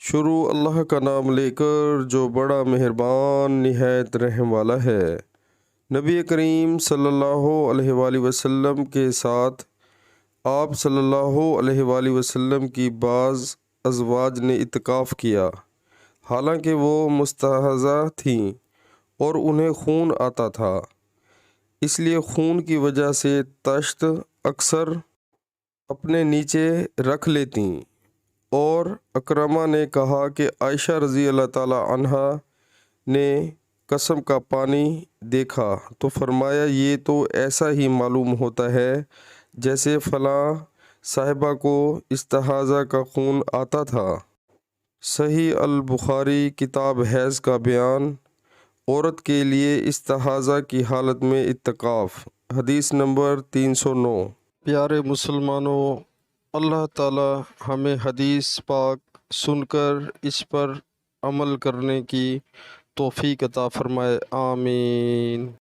شروع اللہ کا نام لے کر جو بڑا مہربان نہایت رحم والا ہے۔ نبی کریم صلی اللہ علیہ وآلہ وسلم کے ساتھ آپ صلی اللہ علیہ وآلہ وسلم کی بعض ازواج نے اعتکاف کیا، حالانکہ وہ مستحاضہ تھیں اور انہیں خون آتا تھا، اس لیے خون کی وجہ سے طشت اکثر اپنے نیچے رکھ لیتیں، اور اکرمہ نے کہا کہ عائشہ رضی اللہ تعالی عنہا نے قسم کا پانی دیکھا تو فرمایا یہ تو ایسا ہی معلوم ہوتا ہے جیسے فلاں صاحبہ کو استحاضہ کا خون آتا تھا۔ صحیح البخاری کتاب حیض کا بیان، عورت کے لیے استحاضہ کی حالت میں اعتکاف، حدیث نمبر 309۔ پیارے مسلمانوں، اللہ تعالی ہمیں حدیث پاک سن کر اس پر عمل کرنے کی توفیق عطا فرمائے، آمین۔